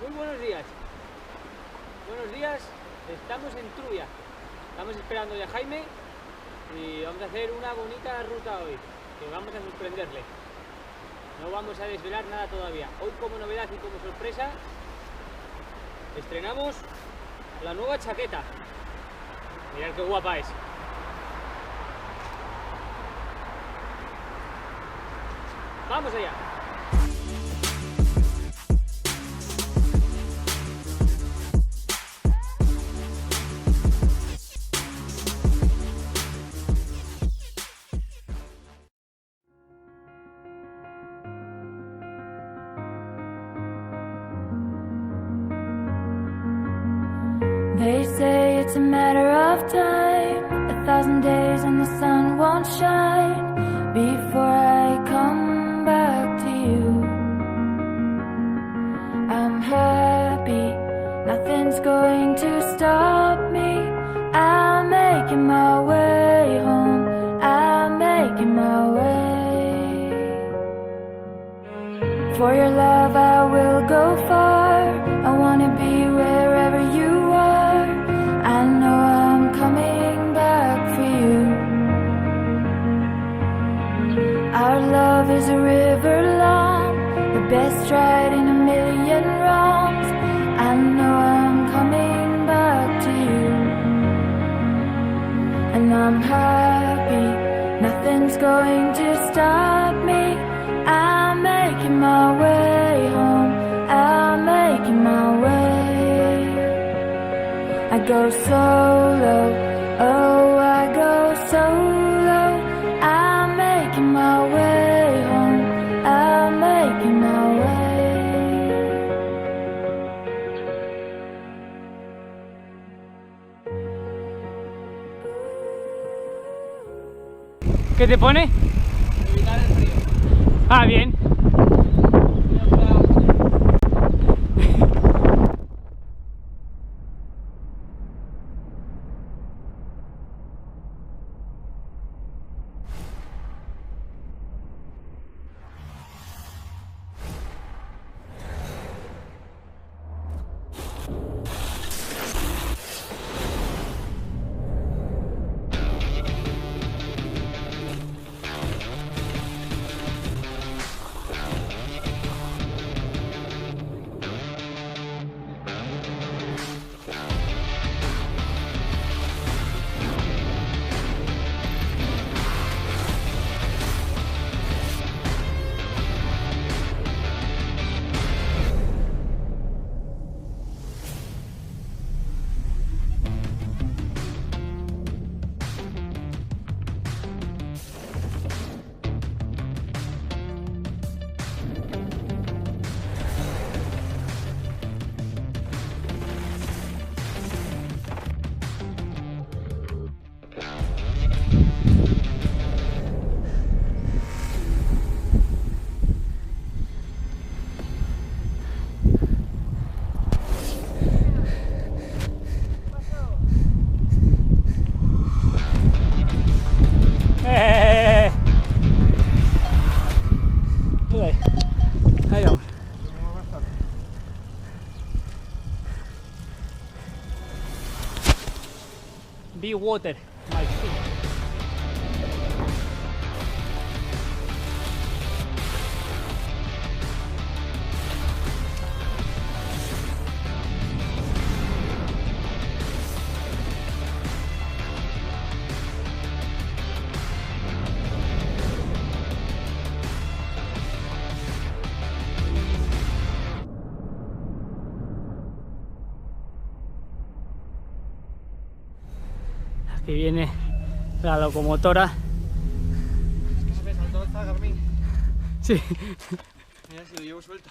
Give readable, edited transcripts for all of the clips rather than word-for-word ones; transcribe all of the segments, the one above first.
Muy buenos días. Buenos días, estamos en Trulla. Estamos esperando ya a Jaime y vamos a hacer una bonita ruta hoy, que vamos a sorprenderle. No vamos a desvelar nada todavía. Hoy, como novedad y como sorpresa, estrenamos la nueva chaqueta. Mirad qué guapa es. ¡Vamos allá! They say it's a matter of time, 1,000 days and the sun won't shine before I come back to you. I'm happy, nothing's going to stop me. I'm making my way home, I'm making my way. For your love I will go far, I wanna be wherever you are. I know I'm coming back for you. Our love is a river long, the best ride in a million wrongs. I know I'm coming back to you. And I'm happy, nothing's going to stop me. I'm making my way home, I'm making my way. I go solo, oh I go solo. I'm making my way home, I'm making my way. ¿Qué te pone? Evitar el frío. Ah, bien. Ahí vamos. Be water, my feet. Aquí viene la locomotora. Es que se me saltó esta Garmin. Sí. Mira si lo llevo suelto.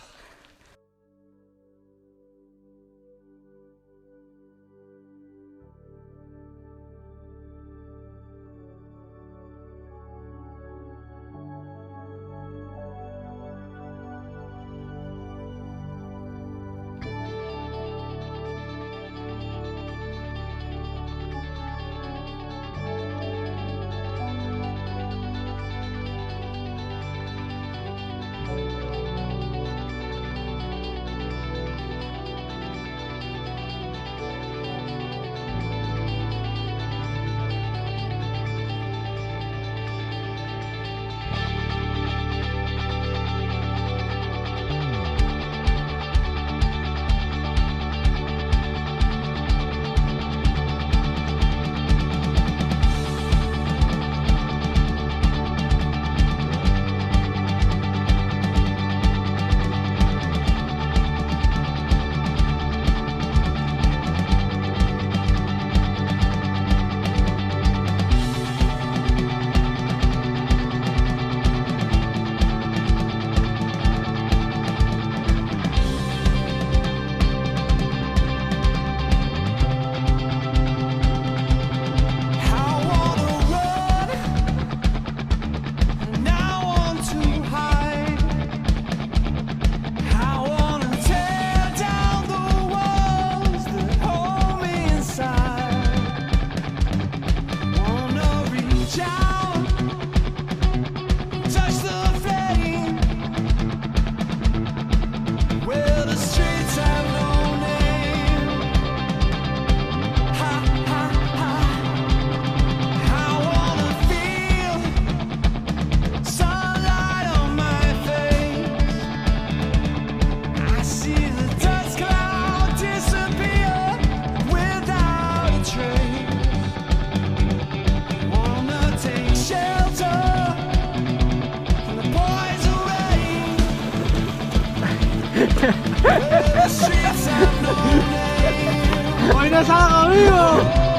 que salga vivo!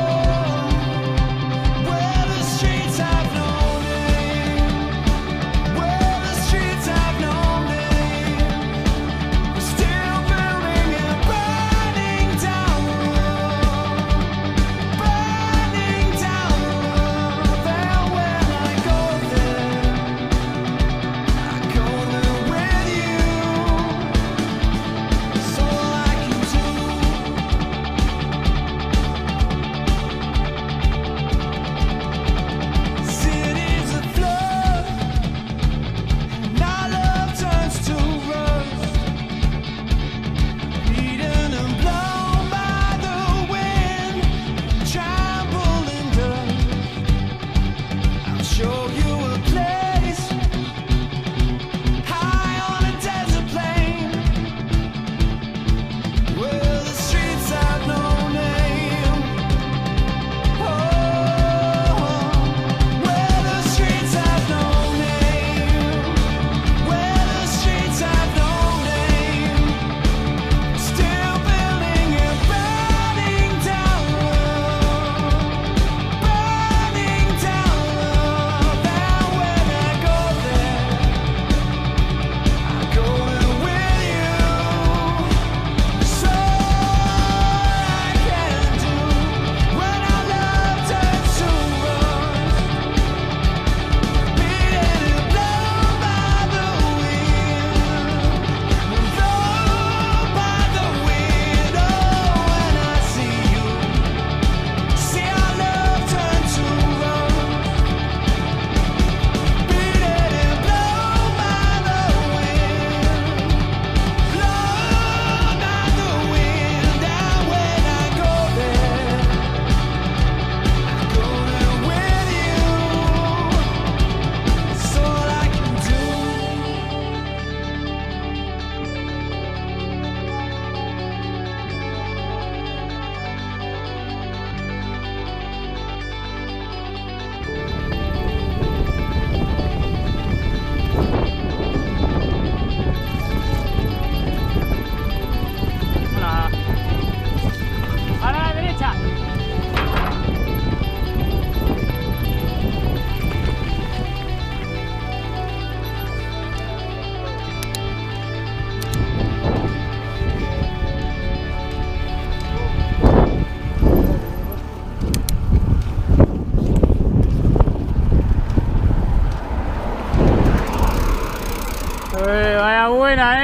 Vaya buena,